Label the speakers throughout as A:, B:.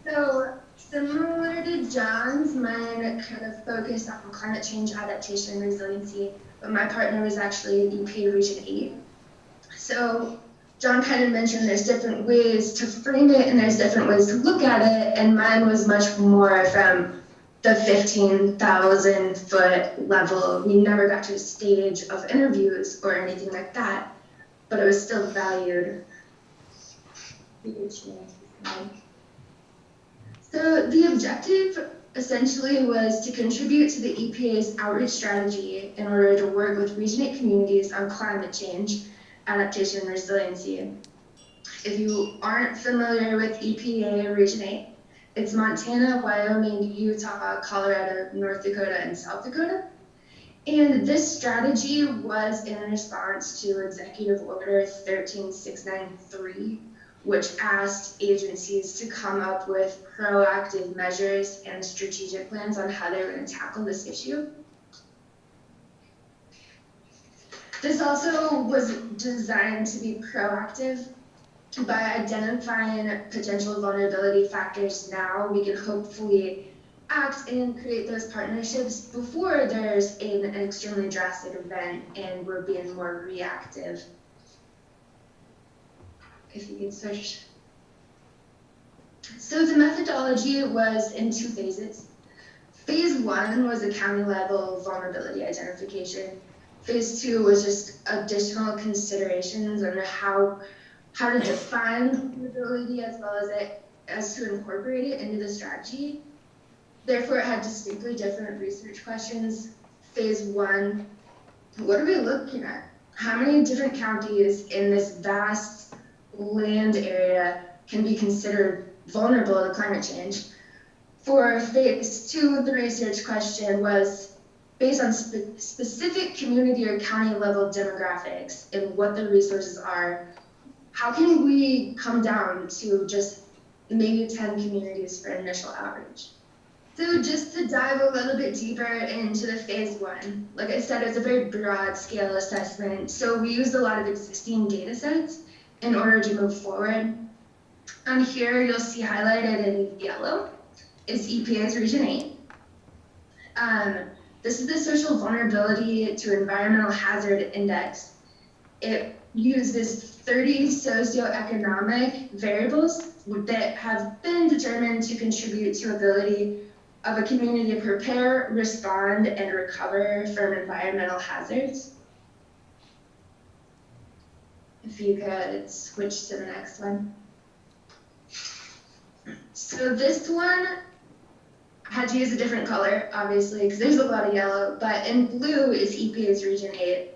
A: So similar to John's, mine kind of focused on climate change adaptation and resiliency, but my partner was actually EPA Region 8. So John kind of mentioned there's different ways to frame it and there's different ways to look at it, and mine was much more from the 15,000 foot level. We never got to a stage of interviews or anything like that, but it was still valued. So the objective essentially was to contribute to the EPA's outreach strategy in order to work with Region 8 communities on climate change, adaptation, and resiliency. If you aren't familiar with EPA Region 8, it's Montana, Wyoming, Utah, Colorado, North Dakota, and South Dakota. And this strategy was in response to Executive Order 13693, which asked agencies to come up with proactive measures and strategic plans on how they were going to tackle this issue. This also was designed to be proactive. By identifying potential vulnerability factors now, we can hopefully act and create those partnerships before there's an extremely drastic event and we're being more reactive. If you could switch. So the methodology was in 2 phases. Phase 1 was a county level vulnerability identification. Phase 2 was just additional considerations on how to define vulnerability as well as to incorporate it into the strategy. Therefore, it had distinctly different research questions. Phase 1, what are we looking at? How many different counties in this vast land area can be considered vulnerable to climate change? For phase 2, the research question was based on specific community or county level demographics and what the resources are. How can we come down to just maybe 10 communities for initial outreach? So just to dive a little bit deeper into the phase 1, like I said, it's a very broad scale assessment. So we used a lot of existing data sets in order to move forward. On here, you'll see highlighted in yellow is EPA's Region 8. This is the Social Vulnerability to Environmental Hazard Index. It uses 30 socioeconomic variables that have been determined to contribute to ability of a community to prepare, respond, and recover from environmental hazards. If you could switch to the next one. So this one I had to use a different color, obviously, because there's a lot of yellow, but in blue is EPA's Region 8.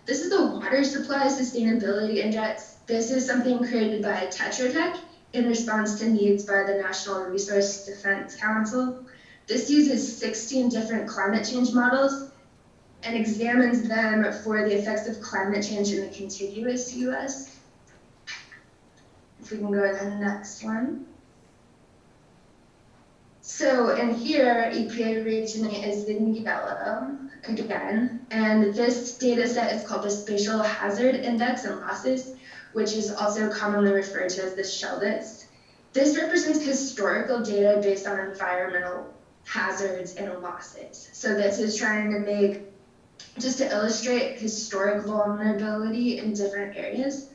A: This is the Water Supply Sustainability Index. This is something created by Tetra Tech in response to needs by the National Resource Defense Council. This uses 16 different climate change models and examines them for the effects of climate change in the contiguous US. If we can go to the next one. So in here, EPA Region 8 is in yellow again, and this data set is called the Spatial Hazard Index and Losses, which is also commonly referred to as the SHELDIS. This represents historical data based on environmental hazards and losses. So this is trying to make, just to illustrate historic vulnerability in different areas.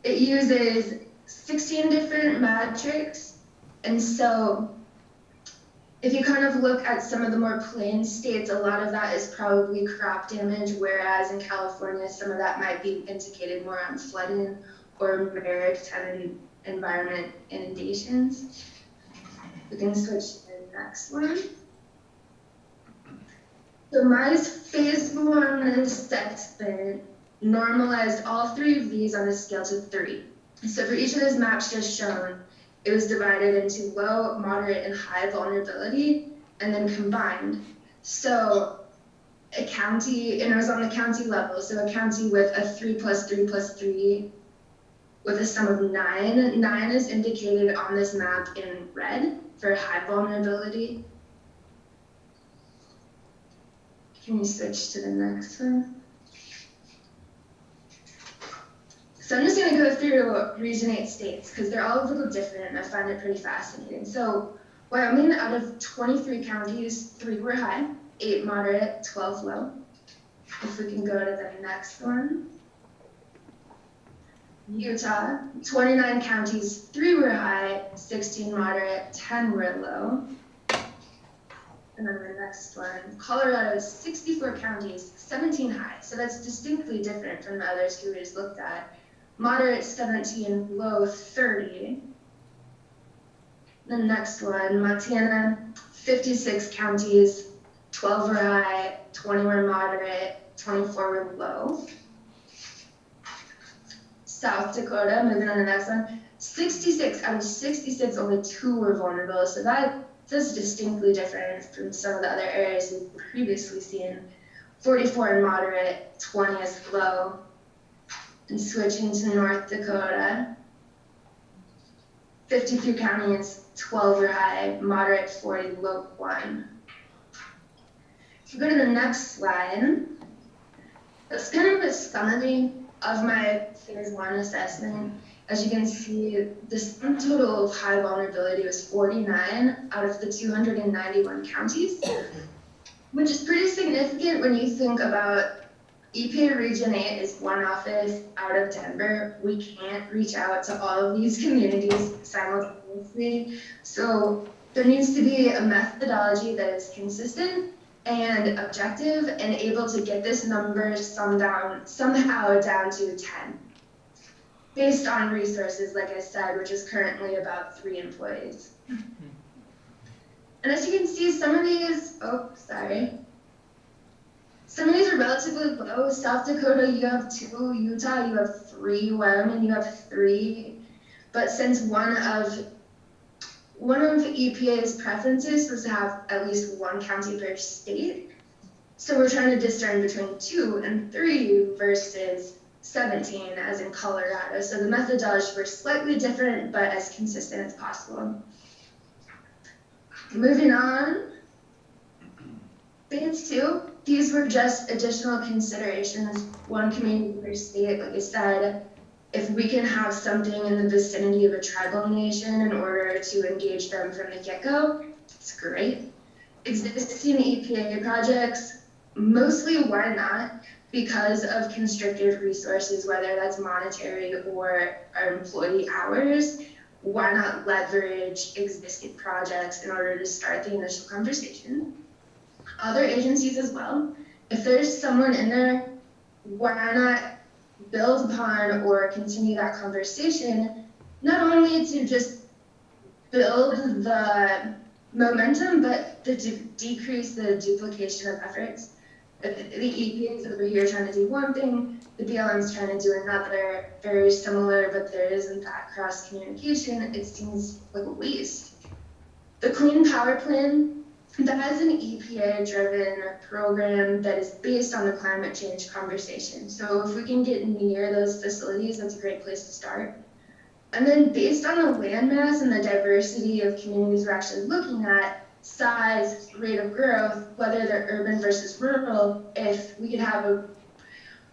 A: It uses 16 different metrics, and so if you kind of look at some of the more plain states, a lot of that is probably crop damage, whereas in California, some of that might be indicated more on flooding or maritime environment inundations. We can switch to the next one. So my phase 1 assessment normalized all 3 of these on a scale to 3. So for each of those maps just shown, it was divided into low, moderate, and high vulnerability, and then combined. So a county, and it was on the county level, so a county with a 3+3+3 with a sum of 9. 9 is indicated on this map in red for high vulnerability. Can you switch to the next one? So I'm just going to go through Region 8 states because they're all a little different and I find it pretty fascinating. So Wyoming, out of 23 counties, 3 were high, 8 moderate, 12 low. If we can go to the next one. Utah, 29 counties, 3 were high, 16 moderate, 10 were low. And then the next one, Colorado, 64 counties, 17 high. So that's distinctly different from the others who we just looked at. Moderate 17, low 30. The next one, Montana, 56 counties, 12 were high, 20 were moderate, 24 were low. South Dakota, moving on to the next one, 66 out of 66, only 2 were vulnerable. So that's distinctly different from some of the other areas we've previously seen. 44 in moderate, 20 is low. And switching to North Dakota, 52 counties, 12 were high, moderate 40, low 1. If you go to the next slide, that's kind of a summary of my phase 1 assessment. As you can see, the sum total of high vulnerability was 49 out of the 291 counties, which is pretty significant when you think about EPA Region 8 is one office out of Denver. We can't reach out to all of these communities simultaneously. So there needs to be a methodology that is consistent and objective and able to get this number somehow down to 10. Based on resources, like I said, which is currently about 3 employees. And as you can see, some of these are relatively low. South Dakota, you have 2. Utah, you have 3. Wyoming, you have 3. But since one of EPA's preferences was to have at least 1 county per state, so we're trying to discern between 2 and 3 versus 17, as in Colorado. So the methodologies were slightly different, but as consistent as possible. Moving on, phase 2. These were just additional considerations, 1 community per state. Like I said, if we can have something in the vicinity of a tribal nation in order to engage them from the get-go, it's great. Existing EPA projects, mostly why not? Because of constricted resources, whether that's monetary or our employee hours, why not leverage existing projects in order to start the initial conversation? Other agencies as well. If there's someone in there, why not build upon or continue that conversation, not only to just build the momentum, but to decrease the duplication of efforts. The EPA is over here trying to do one thing, the BLM is trying to do another, very similar, but there isn't that cross communication. It seems like a waste. The Clean Power Plan, that is an EPA-driven program that is based on the climate change conversation. So if we can get near those facilities, that's a great place to start. And then based on the landmass and the diversity of communities we're actually looking at, size, rate of growth, whether they're urban versus rural, if we can have a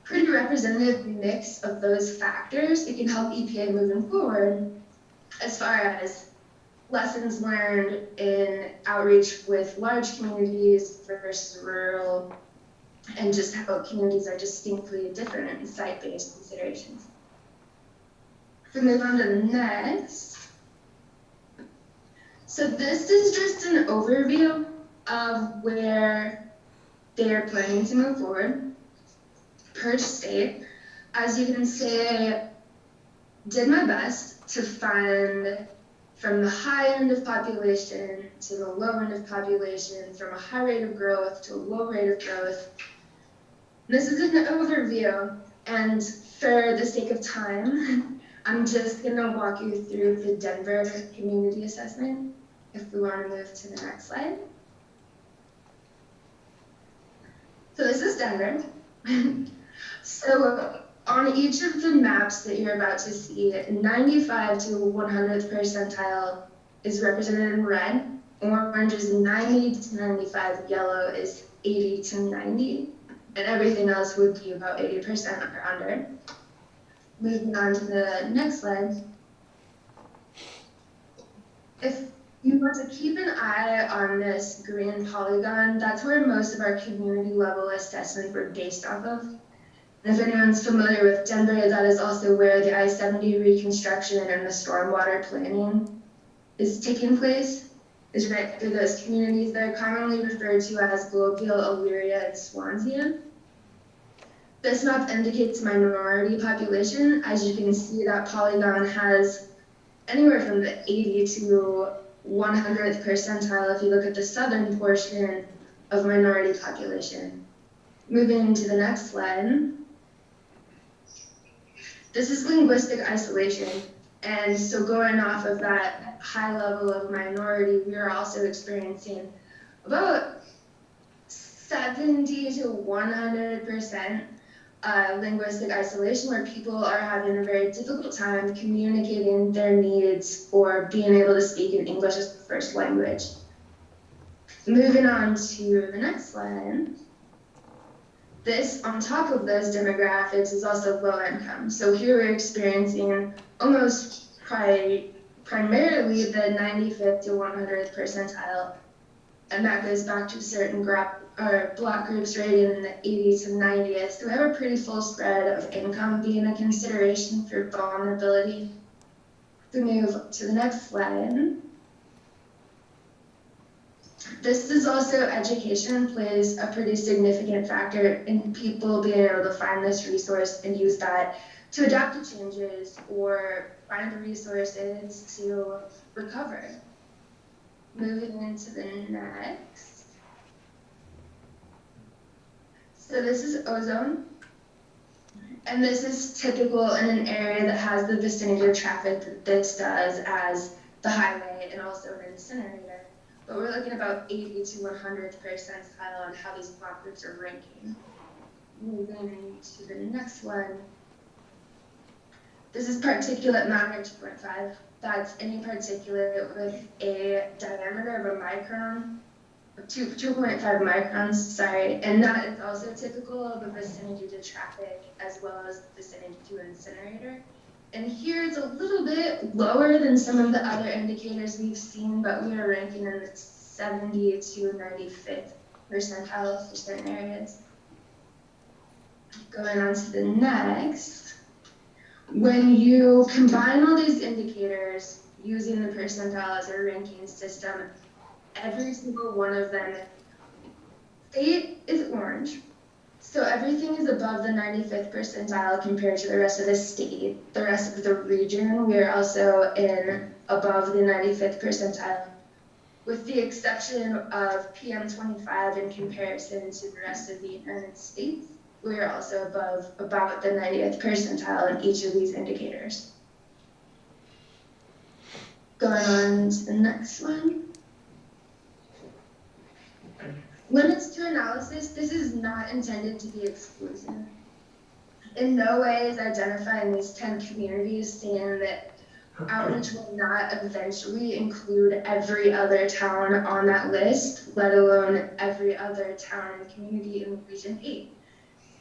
A: pretty representative mix of those factors, it can help EPA moving forward as far as lessons learned in outreach with large communities versus rural, and just how communities are distinctly different in site-based considerations. If we move on to the next. So this is just an overview of where they are planning to move forward per state. As you can see, I did my best to find from the high end of population to the low end of population, from a high rate of growth to a low rate of growth. This is an overview, and for the sake of time, I'm just gonna walk you through the Denver community assessment. If we want to move to the next slide. So this is Denver. So on each of the maps that you're about to see, 95 to 100th percentile is represented in red. Orange is 90 to 95, yellow is 80 to 90, and everything else would be about 80% or under. Moving on to the next slide. If you want to keep an eye on this green polygon, that's where most of our community level assessments were based off of. And if anyone's familiar with Denver, that is also where the I-70 reconstruction and the stormwater planning is taking place. Is right through those communities that are commonly referred to as Globeville, Elyria, and Swansea. This map indicates minority population. As you can see, that polygon has anywhere from the 80 to 100th percentile if you look at the southern portion of minority population. Moving to the next slide. This is linguistic isolation. And so going off of that high level of minority, we are also experiencing about 70 to 100% linguistic isolation, where people are having a very difficult time communicating their needs or being able to speak in English as the first language. Moving on to the next slide. This, on top of those demographics, is also low income. So here we're experiencing almost primarily the 95th to 100th percentile, and that goes back to certain block groups rated in the 80 to 90th. So we have a pretty full spread of income being a consideration for vulnerability. To move to the next slide. This is also education plays a pretty significant factor in people being able to find this resource and use that to adapt to changes or find resources to recover. Moving into the next. So this is ozone. And this is typical in an area that has the vicinity of traffic that this does as the highway and also an incinerator. But we're looking about 80 to 100th percentile on how these block groups are ranking. Moving to the next one. This is particulate matter 2.5. That's any particulate with a diameter of a micron, 2.5 microns, sorry. And that is also typical of the vicinity to traffic as well as the vicinity to incinerator. And here it's a little bit lower than some of the other indicators we've seen, but we are ranking in the 70 to 95th percentile for certain areas. Going on to the next. When you combine all these indicators using the percentile as a ranking system, every single one of them, state is orange. So everything is above the 95th percentile compared to the rest of the state. The rest of the region, we are also in above the 95th percentile, with the exception of PM25 in comparison to the rest of the United States. We are also above about the 90th percentile in each of these indicators. Going on to the next one. Limits to analysis, this is not intended to be exclusive. In no way is identifying these 10 communities saying that outreach will not eventually include every other town on that list, let alone every other town and community in Region 8.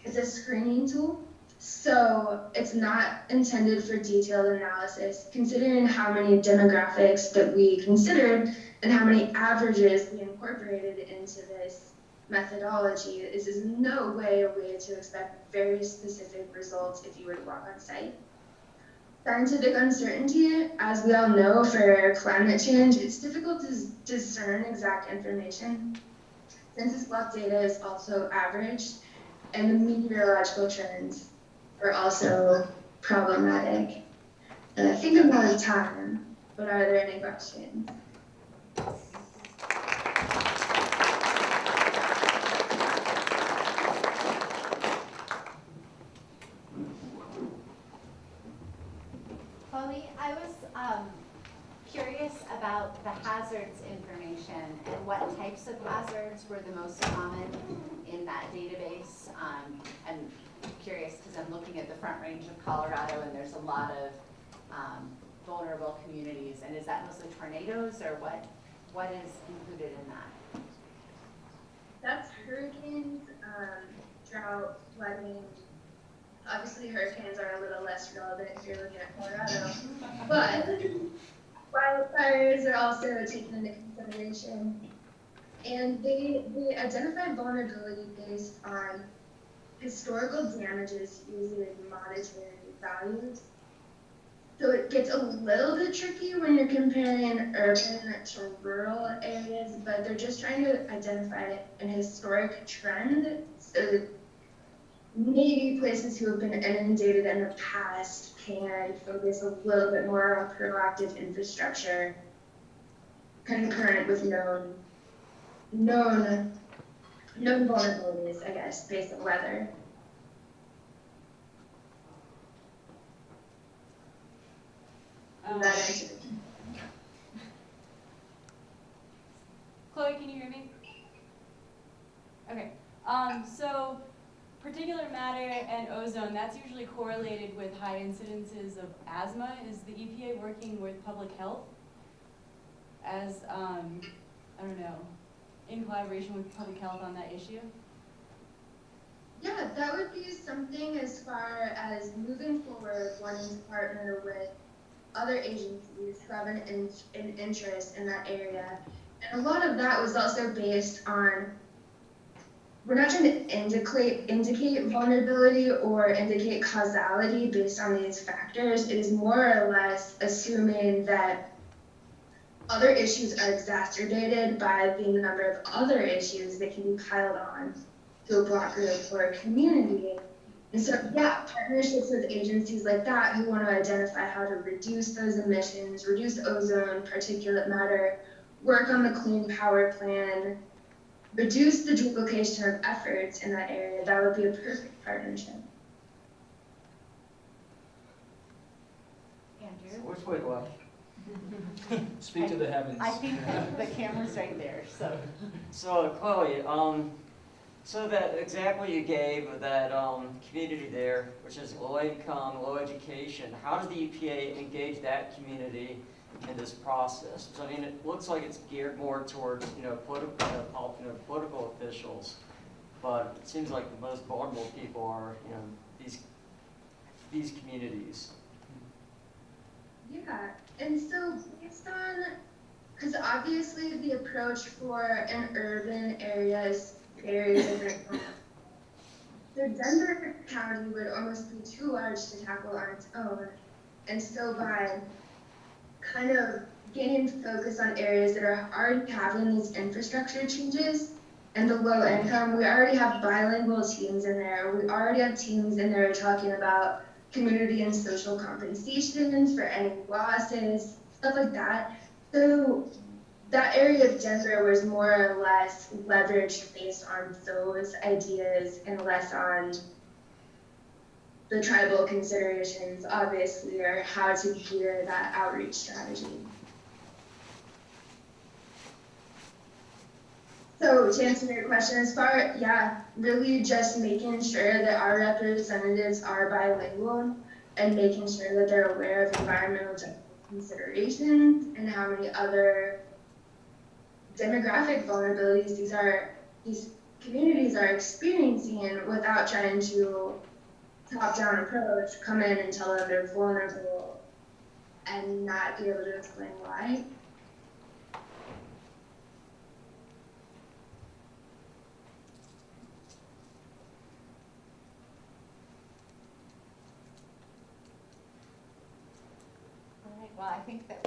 A: It's a screening tool, so it's not intended for detailed analysis. Considering how many demographics that we considered and how many averages we incorporated into this methodology, this is no way a way to expect very specific results if you were to walk on site. Scientific uncertainty, as we all know, for climate change, it's difficult to discern exact information. Census block data is also averaged, and the meteorological trends are also problematic. And I think I'm out of time, but are there any questions?
B: Chloe, I was curious about the hazards information and what types of hazards were the most common in that database. I'm curious because I'm looking at the Front Range of Colorado and there's a lot of vulnerable communities. And is that mostly tornadoes or what is included in that?
A: That's hurricanes, drought, flooding, Obviously, hurricanes are a little less relevant if you're looking at Colorado, but wildfires are also taken into consideration. And they identify vulnerability based on historical damages using monetary values. So it gets a little bit tricky when you're comparing urban to rural areas, but they're just trying to identify an historic trend. So maybe places who have been inundated in the past can focus a little bit more on proactive infrastructure concurrent with known vulnerabilities, I guess, based on weather.
C: Chloe, can you hear me? Okay. So particulate matter and ozone, that's usually correlated with high incidences of asthma. Is the EPA working with public health as, I don't know, in collaboration with public health on that issue?
A: Yeah, that would be something as far as moving forward, wanting to partner with other agencies who have an interest in that area. And a lot of that was also based on, we're not trying to indicate vulnerability or indicate causality based on these factors. It is more or less assuming that other issues are exacerbated by the number of other issues that can be piled on to a block group or a community. And so, yeah, partnerships with agencies like that who want to identify how to reduce those emissions, reduce ozone, particulate matter, work on the clean power plan, reduce the duplication of efforts in that area, that would be a perfect partnership.
B: Andrew?
D: Which way do I?
E: Speak to the heavens.
B: I think that the camera's right there, so.
D: So Chloe, so that example you gave of that community there, which is low income, low education, how does the EPA engage that community in this process? So I mean, it looks like it's geared more towards political officials, but it seems like the most vulnerable people are these communities.
A: Yeah, and so based on, because obviously the approach for an urban area is very different. So Denver County would almost be too large to tackle on its own. And so by kind of getting focus on areas that are already having these infrastructure changes and the low income, we already have bilingual teams in there. We already have teams in there talking about community and social compensations for any losses, stuff like that. So that area of Denver was more or less leveraged based on those ideas and less on the tribal considerations, obviously, or how to gear that outreach strategy. So to answer your question, really just making sure that our representatives are bilingual and making sure that they're aware of environmental considerations and how many other demographic vulnerabilities these communities are experiencing without trying to top-down approach, come in and tell them they're vulnerable and not be able to explain why.
B: All right, well, I think that